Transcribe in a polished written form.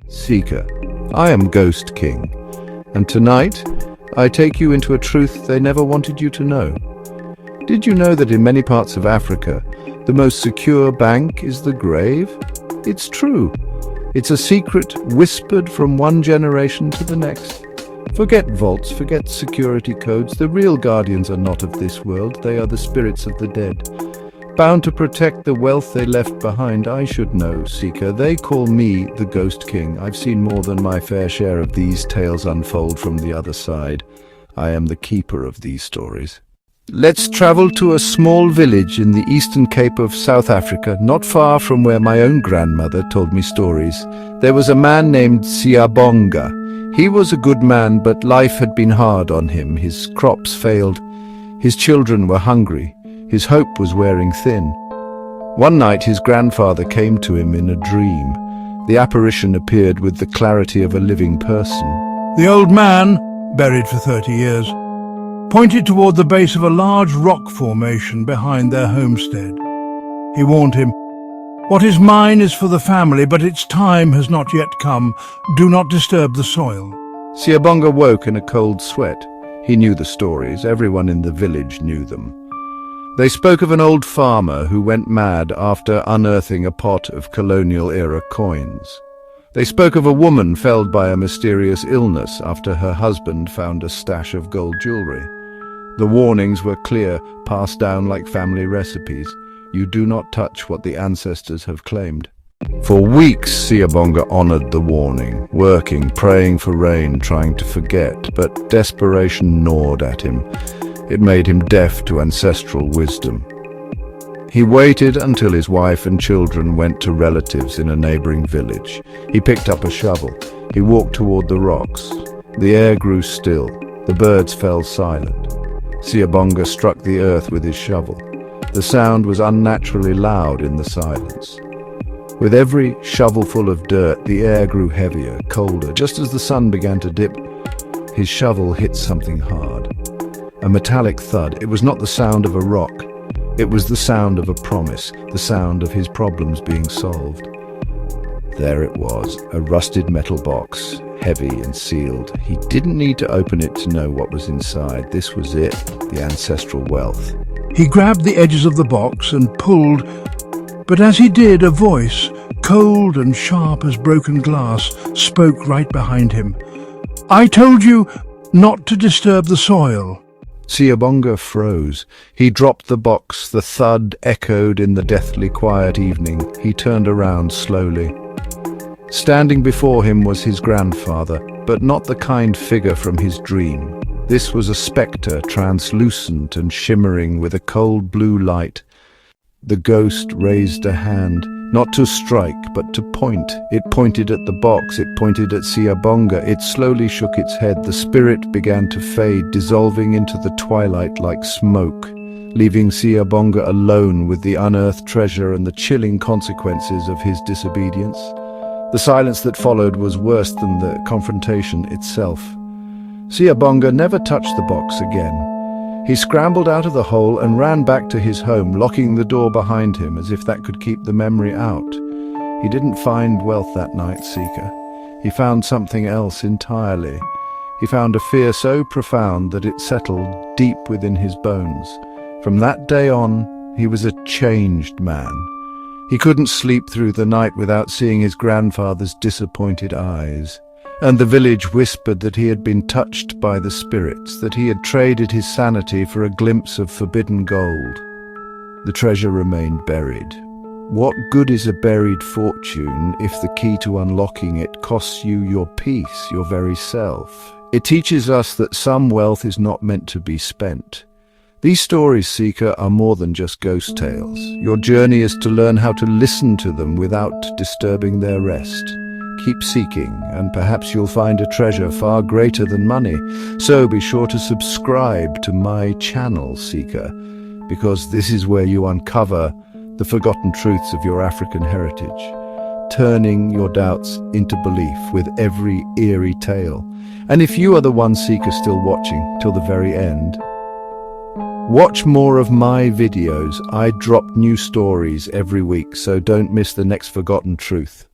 Seeker, I am Ghost King, and tonight I take you into a truth they never wanted you to know. Did you know that in many parts of Africa, the most secure bank is the grave? It's true. It's a secret whispered from one generation to the next. Forget vaults, forget security codes. The real guardians are not of this world. They are the spirits of the dead, bound to protect the wealth they left behind. I should know, Seeker. They call me the Ghost King. I've seen more than my fair share of these tales unfold from the other side. I am the keeper of these stories. Let's travel to a small village in the Eastern Cape of South Africa, not far from where my own grandmother told me stories. There was a man named Siyabonga. He was a good man, but life had been hard on him. His crops failed. His children were hungry. His hope was wearing thin. One night his grandfather came to him in a dream. The apparition appeared with the clarity of a living person. The old man, buried for 30 years, pointed toward the base of a large rock formation behind their homestead. He warned him, "What is mine is for the family, but its time has not yet come. Do not disturb the soil." Siyabonga woke in a cold sweat. He knew the stories. Everyone in the village knew them. They spoke of an old farmer who went mad after unearthing a pot of colonial-era coins. They spoke of a woman felled by a mysterious illness after her husband found a stash of gold jewelry. The warnings were clear, passed down like family recipes. You do not touch what the ancestors have claimed. For weeks, Siyabonga honored the warning, working, praying for rain, trying to forget, but desperation gnawed at him. It made him deaf to ancestral wisdom. He waited until his wife and children went to relatives in a neighboring village. He picked up a shovel. He walked toward the rocks. The air grew still. The birds fell silent. Siyabonga struck the earth with his shovel. The sound was unnaturally loud in the silence. With every shovelful of dirt, the air grew heavier, colder. Just as the sun began to dip, his shovel hit something hard. A metallic thud. It was not the sound of a rock. It was the sound of a promise, the sound of his problems being solved. There it was, a rusted metal box, heavy and sealed. He didn't need to open it to know what was inside. This was it, the ancestral wealth. He grabbed the edges of the box and pulled, but as he did, a voice, cold and sharp as broken glass, spoke right behind him. "I told you not to disturb the soil." Siyabonga froze. He dropped the box. The thud echoed in the deathly quiet evening. He turned around slowly. Standing before him was his grandfather, but not the kind figure from his dream. This was a spectre, translucent and shimmering with a cold blue light. The ghost raised a hand, not to strike, but to point. It pointed at the box, it pointed at Siyabonga. It slowly shook its head. The spirit began to fade, dissolving into the twilight like smoke, leaving Siyabonga alone with the unearthed treasure and the chilling consequences of his disobedience. The silence that followed was worse than the confrontation itself. Siyabonga never touched the box again. He scrambled out of the hole and ran back to his home, locking the door behind him as if that could keep the memory out. He didn't find wealth that night, Seeker. He found something else entirely. He found a fear so profound that it settled deep within his bones. From that day on, he was a changed man. He couldn't sleep through the night without seeing his grandfather's disappointed eyes. And the village whispered that he had been touched by the spirits, that he had traded his sanity for a glimpse of forbidden gold. The treasure remained buried. What good is a buried fortune if the key to unlocking it costs you your peace, your very self? It teaches us that some wealth is not meant to be spent. These stories, Seeker, are more than just ghost tales. Your journey is to learn how to listen to them without disturbing their rest. Keep seeking, and perhaps you'll find a treasure far greater than money. So be sure to subscribe to my channel, Seeker, because this is where you uncover the forgotten truths of your African heritage, turning your doubts into belief with every eerie tale. And if you are the one, Seeker, still watching till the very end, watch more of my videos. I drop new stories every week, so don't miss the next forgotten truth.